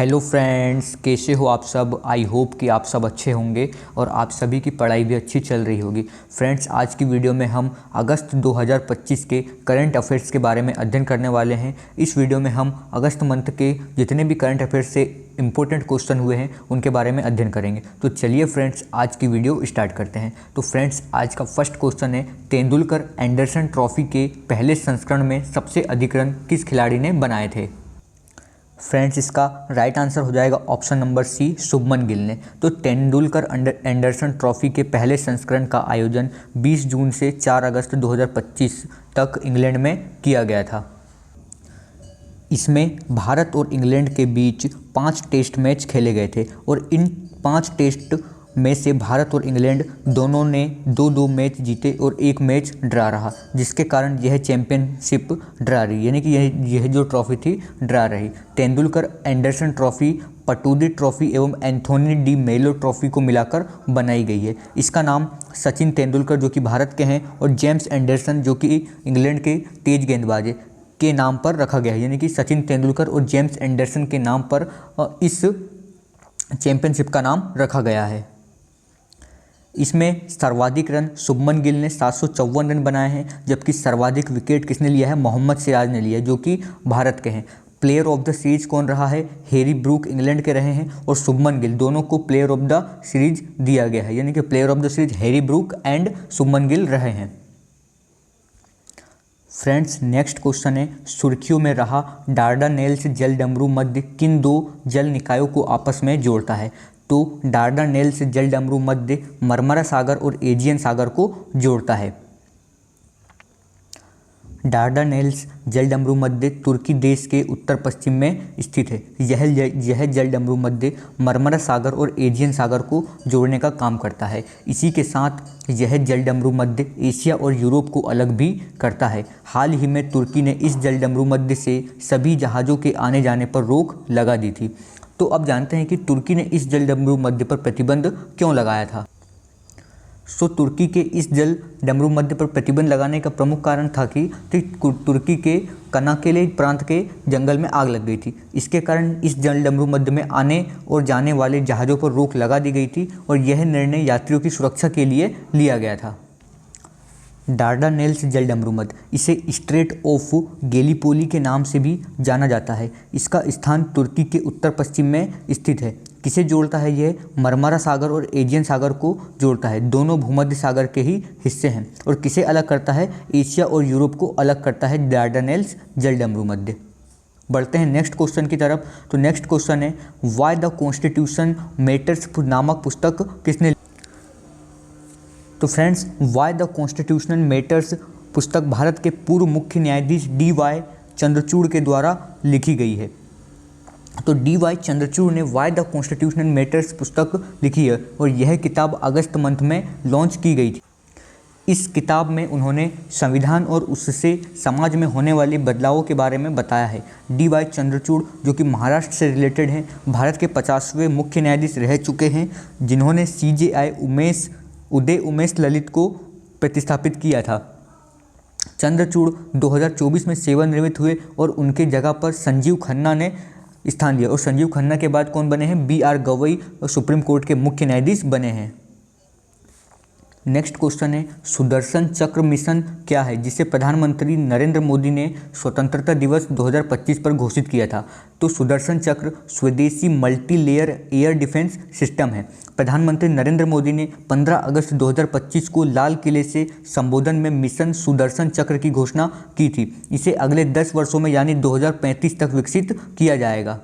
Hello friends, कैसे हो आप सब। आई होप कि आप सब अच्छे होंगे और आप सभी की पढ़ाई भी अच्छी चल रही होगी। फ्रेंड्स, आज की वीडियो में हम अगस्त 2025 के करंट अफेयर्स के बारे में अध्ययन करने वाले हैं। इस वीडियो में हम अगस्त मंथ के जितने भी करंट अफेयर्स से इंपॉर्टेंट क्वेश्चन हुए हैं उनके बारे में अध्ययन करेंगे। तो चलिए फ्रेंड्स, आज की वीडियो स्टार्ट करते हैं। तो फ्रेंड्स, आज का फर्स्ट क्वेश्चन है, तेंदुलकर एंडरसन ट्रॉफी के पहले संस्करण में सबसे अधिक रन किस खिलाड़ी ने बनाए थे। फ्रेंड्स, इसका राइट आंसर हो जाएगा option number C, Shubman Gill ने। तो तेंदुलकर एंडरसन ट्रॉफी के पहले संस्करण का आयोजन 20 जून से 4 अगस्त 2025 तक इंग्लैंड में किया गया था। इसमें भारत और इंग्लैंड के बीच 5 टेस्ट मैच खेले गए थे और इन 5 टेस्ट में से भारत और इंग्लैंड दोनों ने 2-2 मैच जीते और 1 मैच ड्रा रहा, जिसके कारण यह चैंपियनशिप ड्रा रही, यानी कि यह जो ट्रॉफी थी ड्रा रही। Tendulkar Anderson trophy Pataudi trophy एवं एंथोनी डी मेलो ट्रॉफी को मिलाकर बनाई गई है। इसका नाम सचिन तेंदुलकर जो कि भारत के हैं और जेम्स एंडरसन जो कि इंग्लैंड के तेज गेंदबाज है के नाम पर रखा गया है, यानी कि सचिन तेंदुलकर और जेम्स एंडरसन के नाम पर इस चैंपियनशिप का नाम रखा गया है। इसमें सर्वाधिक रन शुभमन गिल ने 754 रन बनाए हैं, जबकि सर्वाधिक विकेट किसने लिया है, मोहम्मद सिराज ने लिया है जो कि भारत के हैं। प्लेयर ऑफ द सीरीज कौन रहा है, हैरी ब्रूक इंग्लैंड के रहे हैं और शुभमन गिल, दोनों को प्लेयर ऑफ द सीरीज दिया गया है, यानी कि player of the series Harry Brook and Shubman Gill रहे हैं। फ्रेंड्स, नेक्स्ट क्वेश्चन है, सुर्खियों में रहा डार्डानेल्स जलडमरू मध्य किन 2 जल निकायों को आपस में जोड़ता है। तो डार्डानेल्स जलडमरू मध्य मरमरा सागर और एजियन सागर को जोड़ता है। डार्डानेल्स जलडमरू मध्य तुर्की देश के उत्तर पश्चिम में स्थित है। यह जलडमरू मध्य मरमरा सागर और एजियन सागर को जोड़ने का काम करता है। इसी के साथ यह जलडमरू मध्य एशिया और यूरोप को अलग भी करता है। हाल ही में तुर्की ने इस जलडमरू मध्य से सभी जहाज़ों के आने जाने पर रोक लगा दी थी। तो अब जानते हैं कि तुर्की ने इस जलडमरू मध्य पर प्रतिबंध क्यों लगाया था। तुर्की के इस जल डमरू मध्य पर प्रतिबंध लगाने का प्रमुख कारण था कि तुर्की के कनाकेले प्रांत के जंगल में आग लग गई थी। इसके कारण इस जल डमरू मध्य में आने और जाने वाले जहाज़ों पर रोक लगा दी गई थी और यह निर्णय यात्रियों की सुरक्षा के लिए लिया गया था। डार्डानेल्स जलडमरू मध्य, इसे स्ट्रेट ऑफ गैलीपोली के नाम से भी जाना जाता है। इसका स्थान तुर्की के उत्तर पश्चिम में स्थित है। किसे जोड़ता है यह, मरमरा सागर और एजियन सागर को जोड़ता है। दोनों भूमध्य सागर के ही हिस्से हैं। और किसे अलग करता है, एशिया और यूरोप को अलग करता है डार्डानेल्स जलडमरू मध्य। बढ़ते हैं नेक्स्ट क्वेश्चन की तरफ। तो नेक्स्ट क्वेश्चन है, व्हाई द कॉन्स्टिट्यूशन मैटर्स नामक पुस्तक किसने। तो friends, why the constitutional matters पुस्तक भारत के पूर्व मुख्य न्यायाधीश D.Y. चंद्रचूड़ के द्वारा लिखी गई है। तो D.Y. चंद्रचूड़ ने व्हाई द कॉन्स्टिट्यूशनल मैटर्स पुस्तक लिखी है और यह किताब अगस्त मंथ में लॉन्च की गई थी। इस किताब में उन्होंने संविधान और उससे समाज में होने वाले बदलावों के बारे में बताया है। D.Y. चंद्रचूड़ जो कि महाराष्ट्र से रिलेटेड हैं, भारत के 50वें मुख्य न्यायाधीश रह चुके हैं, जिन्होंने CJI उदय उमेश ललित को प्रतिस्थापित किया था। चंद्रचूड़ 2024 में सेवानिवृत्त हुए और उनके जगह पर संजीव खन्ना ने स्थान लिया और संजीव खन्ना के बाद कौन बने हैं, B.R. गवई और सुप्रीम कोर्ट के मुख्य न्यायाधीश बने हैं। नेक्स्ट क्वेश्चन है, सुदर्शन चक्र मिशन क्या है जिसे प्रधानमंत्री नरेंद्र मोदी ने स्वतंत्रता दिवस 2025 पर घोषित किया था। तो सुदर्शन चक्र स्वदेशी multi layer air defence system है। प्रधानमंत्री नरेंद्र मोदी ने 15 अगस्त 2025 को लाल किले से संबोधन में मिशन सुदर्शन चक्र की घोषणा की थी। इसे अगले 10 वर्षों में यानी 2035 तक विकसित किया जाएगा।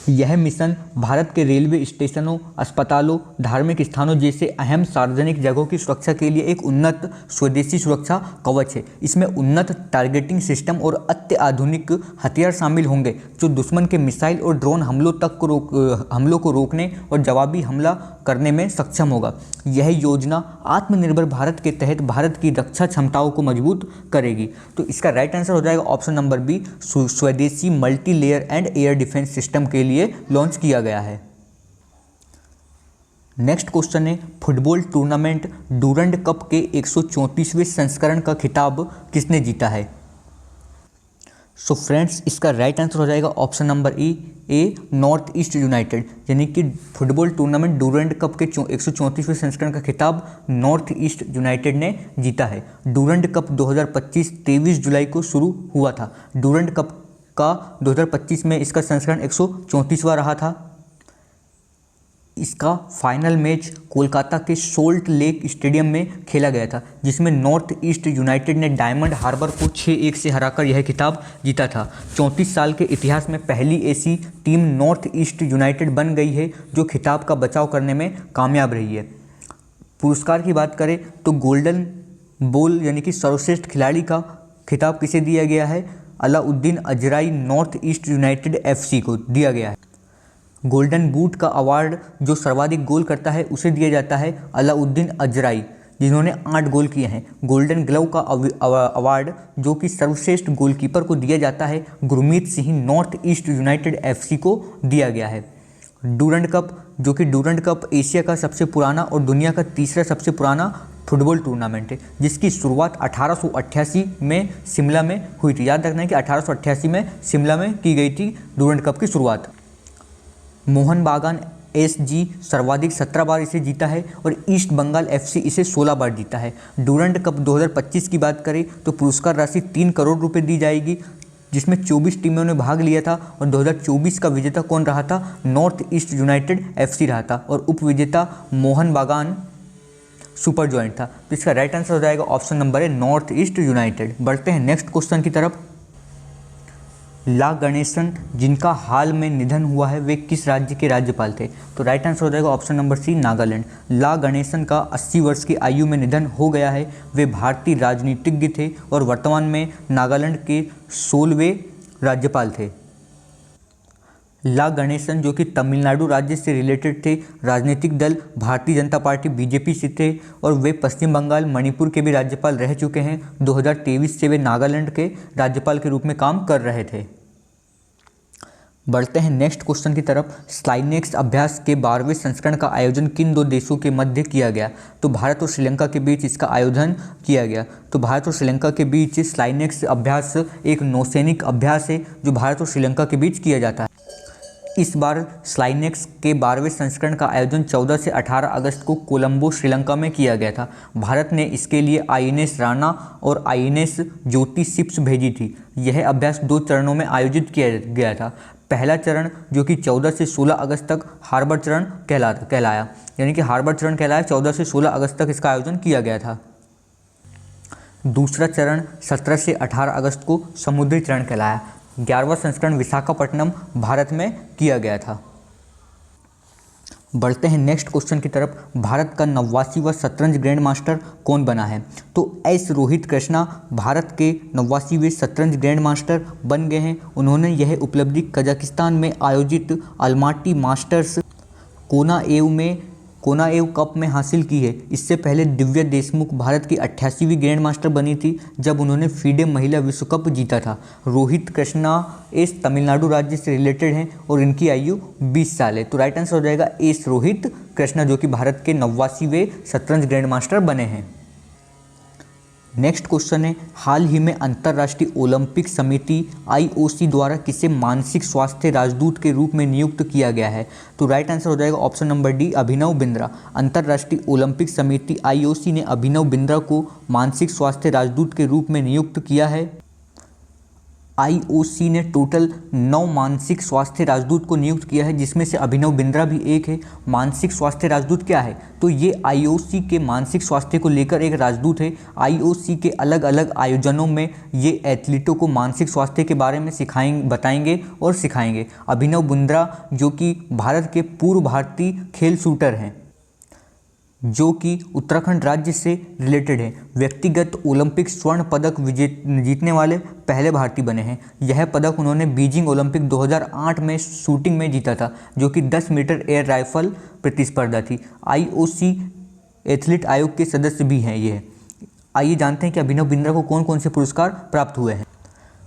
यह मिशन भारत के रेलवे स्टेशनों, अस्पतालों, धार्मिक स्थानों जैसे अहम सार्वजनिक जगहों की सुरक्षा के लिए एक उन्नत स्वदेशी सुरक्षा कवच है। इसमें उन्नत टारगेटिंग सिस्टम और अत्याधुनिक हथियार शामिल होंगे जो दुश्मन के मिसाइल और ड्रोन हमलों को रोकने और जवाबी हमला करने में सक्षम होगा। यह योजना आत्मनिर्भर भारत के तहत भारत की रक्षा क्षमताओं को मजबूत करेगी। तो इसका राइट आंसर हो जाएगा ऑप्शन नंबर बी, स्वदेशी multi layer and air defence system के लिए लॉन्च किया गया है। नेक्स्ट क्वेश्चन है, फुटबॉल टूर्नामेंट डूरंड कप के 134वें संस्करण का खिताब किसने जीता है। सो फ्रेंड्स, इसका राइट आंसर हो जाएगा ऑप्शन नंबर ई, ए नॉर्थ ईस्ट यूनाइटेड, यानी कि फुटबॉल टूर्नामेंट डूरंड कप के 134वें संस्करण का खिताब नॉर्थ ईस्ट यूनाइटेड ने जीता है। डूरंड कप 2025 23 जुलाई को शुरू हुआ था। डूरंड कप का 2025 में इसका संस्करण 134वां रहा था। इसका फाइनल मैच कोलकाता के सोल्ट लेक स्टेडियम में खेला गया था, जिसमें नॉर्थ ईस्ट यूनाइटेड ने डायमंड हार्बर को 6-1 से हराकर यह खिताब जीता था। 34 साल के इतिहास में पहली ऐसी टीम नॉर्थ ईस्ट यूनाइटेड बन गई है जो खिताब का बचाव करने में कामयाब रही है। पुरस्कार की बात करें तो गोल्डन बॉल यानी कि सर्वश्रेष्ठ खिलाड़ी का खिताब किसे दिया गया है? Alaaeddine Ajaraie North East United FC को दिया गया है। गोल्डन बूट का अवार्ड जो सर्वाधिक गोल करता है उसे दिया जाता है अलाउद्दीन अजराई, जिन्होंने 8 गोल किए हैं। गोल्डन ग्लव का अवार्ड जो कि सर्वश्रेष्ठ गोलकीपर को दिया जाता है Gurmeet Singh north East United FC को दिया गया है। डूरंड कप जो कि डूरंड कप एशिया का सबसे पुराना और दुनिया का तीसरा सबसे पुराना फुटबॉल टूर्नामेंट है, जिसकी शुरुआत 1888 में शिमला में हुई थी। याद रखना है कि 1888 में शिमला में की गई थी डूरंड कप की शुरुआत। मोहन बागान SG सर्वाधिक 17 बार इसे जीता है और ईस्ट बंगाल FC इसे 16 बार जीता है। डूरंड कप 2025 की बात करें तो पुरस्कार राशि 3 करोड़ रुपए दी जाएगी, जिसमें 24 टीमों ने भाग लिया था और 2024 का विजेता कौन रहा था? नॉर्थ ईस्ट यूनाइटेड FC रहा था और उप विजेता मोहन बागान सुपर जॉइंट था। तो इसका राइट आंसर हो जाएगा ऑप्शन नंबर है नॉर्थ ईस्ट यूनाइटेड। बढ़ते हैं नेक्स्ट क्वेश्चन की तरफ। ला गणेशन जिनका हाल में निधन हुआ है वे किस राज्य के राज्यपाल थे? तो राइट आंसर हो जाएगा ऑप्शन नंबर सी नागालैंड। ला गणेशन का 80 वर्ष की आयु में निधन हो गया है। वे भारतीय राजनीतिज्ञ थे और वर्तमान में नागालैंड के 16वें राज्यपाल थे। ला गणेशन जो कि तमिलनाडु राज्य से रिलेटेड थे, राजनीतिक दल भारतीय जनता पार्टी BJP से थे और वे पश्चिम बंगाल मणिपुर के भी राज्यपाल रह चुके हैं। 2023 से वे नागालैंड के राज्यपाल के रूप में काम कर रहे थे। बढ़ते हैं नेक्स्ट क्वेश्चन की तरफ। स्लाइनेक्स अभ्यास के 12वें संस्करण का आयोजन किन 2 देशों के मध्य किया गया? तो भारत और श्रीलंका के बीच इसका आयोजन किया गया। तो भारत और श्रीलंका के बीच स्लाइनेक्स अभ्यास एक नौसैनिक अभ्यास है जो भारत और श्रीलंका के बीच किया जाता है। इस बार स्लाइनेक्स के 12वें संस्करण का आयोजन 14 से 18 अगस्त को कोलंबो श्रीलंका में किया गया था। भारत ने इसके लिए INS राणा और INS ज्योति शिप्स भेजी थी। यह अभ्यास 2 चरणों में आयोजित किया गया था। पहला चरण जो कि 14 से 16 अगस्त तक हार्बर चरण कहलाया, यानी कि हार्बर चरण कहलाया। 14 से 16 अगस्त तक इसका आयोजन किया गया था। दूसरा चरण 17 से 18 अगस्त को समुद्री चरण कहलाया। 11वां संस्करण विशाखापट्टनम भारत में किया गया था। बढ़ते हैं नेक्स्ट क्वेश्चन की तरफ। भारत का 89वां शतरंज ग्रैंड मास्टर कौन बना है? तो एस रोहित कृष्णा भारत के 89वें शतरंज ग्रैंड मास्टर बन गए हैं। उन्होंने यह उपलब्धि कजाकिस्तान में आयोजित अल्माटी मास्टर्स कोनाएव कप में हासिल की है। इससे पहले दिव्या देशमुख भारत की 88वीं ग्रैंड मास्टर बनी थी जब उन्होंने फीडे महिला विश्व कप जीता था। रोहित कृष्णा एस तमिलनाडु राज्य से रिलेटेड हैं और इनकी आयु 20 साल है। तो राइट आंसर हो जाएगा एस रोहित कृष्णा जो कि भारत के 89वें शतरंज ग्रैंड मास्टर बने हैं। नेक्स्ट क्वेश्चन है, हाल ही में अंतर्राष्ट्रीय ओलंपिक समिति IOC द्वारा किसे मानसिक स्वास्थ्य राजदूत के रूप में नियुक्त किया गया है? तो राइट आंसर हो जाएगा option number D Abhinav Bindra. अंतर्राष्ट्रीय ओलंपिक समिति IOC ने अभिनव बिंद्रा को मानसिक स्वास्थ्य राजदूत के रूप में नियुक्त किया है। IOC ने टोटल 9 मानसिक स्वास्थ्य राजदूत को नियुक्त किया है, जिसमें से अभिनव बिंद्रा भी एक है। मानसिक स्वास्थ्य राजदूत क्या है? तो ये IOC के मानसिक स्वास्थ्य को लेकर एक राजदूत है। IOC के अलग अलग आयोजनों में ये एथलीटों को मानसिक स्वास्थ्य के बारे में बताएंगे और सिखाएंगे। अभिनव बिंद्रा जो कि भारत के पूर्व भारतीय खेल शूटर हैं, जो कि उत्तराखंड राज्य से रिलेटेड है। व्यक्तिगत ओलंपिक स्वर्ण पदक जीतने वाले पहले भारतीय बने हैं। यह पदक उन्होंने बीजिंग ओलंपिक 2008 में शूटिंग में जीता था, जो कि 10 मीटर एयर राइफल प्रतिस्पर्धा थी। IOC एथलीट आयोग के सदस्य भी हैं ये। आइए जानते हैं कि अभिनव बिंद्रा को कौन कौन से पुरस्कार प्राप्त हुए हैं।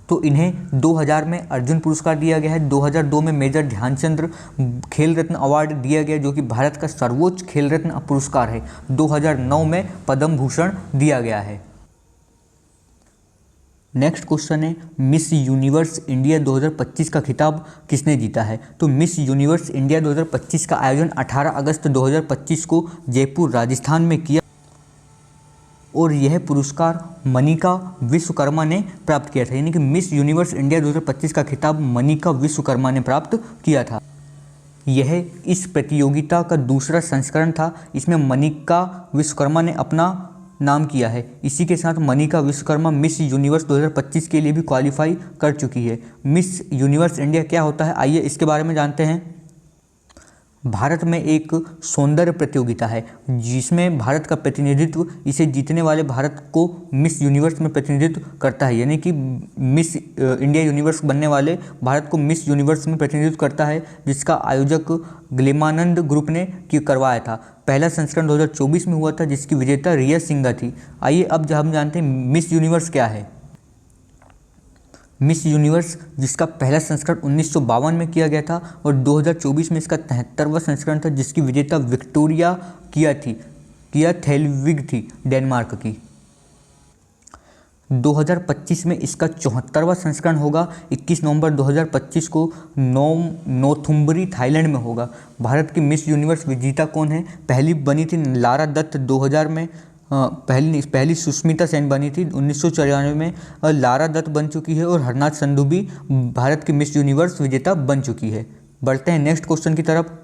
तो इन्हें 2000 में अर्जुन पुरस्कार दिया गया है। 2002 में मेजर ध्यानचंद खेल रत्न अवार्ड दिया गया जो कि भारत का सर्वोच्च खेल रत्न पुरस्कार है। 2009 में पद्म भूषण दिया गया है। नेक्स्ट क्वेश्चन है, मिस यूनिवर्स इंडिया 2025 का खिताब किसने जीता है? तो मिस यूनिवर्स इंडिया 2025 का आयोजन 18 अगस्त 2025 को जयपुर राजस्थान में किया और यह पुरस्कार मनिका विश्वकर्मा ने प्राप्त किया था। यानी कि मिस यूनिवर्स इंडिया 2025 का खिताब मनिका विश्वकर्मा ने प्राप्त किया था। यह इस प्रतियोगिता का दूसरा संस्करण था। इसमें मनिका विश्वकर्मा ने अपना नाम किया है। इसी के साथ मनिका विश्वकर्मा मिस यूनिवर्स 2025 के लिए भी क्वालिफाई कर चुकी है। मिस यूनिवर्स इंडिया क्या होता है, आइए इसके बारे में जानते हैं। भारत में एक सौंदर्य प्रतियोगिता है जिसमें भारत का प्रतिनिधित्व, इसे जीतने वाले भारत को मिस यूनिवर्स में प्रतिनिधित्व करता है। यानी कि मिस इंडिया यूनिवर्स बनने वाले भारत को मिस यूनिवर्स में प्रतिनिधित्व करता है, जिसका आयोजक ग्लेमानंद ग्रुप ने करवाया था। पहला संस्करण 2024 में हुआ था, जिसकी विजेता रिया सिंघा थी। आइए अब हम जानते हैं मिस यूनिवर्स क्या है। मिस यूनिवर्स जिसका पहला संस्करण 1952 में किया गया था और 2024 में इसका 73वां संस्करण था, जिसकी विजेता विक्टोरिया किया थेल्विग थी, डेनमार्क की। 2025 में इसका 74वां संस्करण होगा। 21 नवंबर 2025 को नोथुम्बरी थाईलैंड में होगा। भारत की मिस यूनिवर्स विजेता कौन है? पहली बनी थी लारा दत्त 2000 में, पहली सुष्मिता सेन बनी थी 1994 में, और लारा दत्त बन चुकी है, और हरनाथ संधू भी भारत की मिस यूनिवर्स विजेता बन चुकी है। बढ़ते हैं नेक्स्ट क्वेश्चन की तरफ।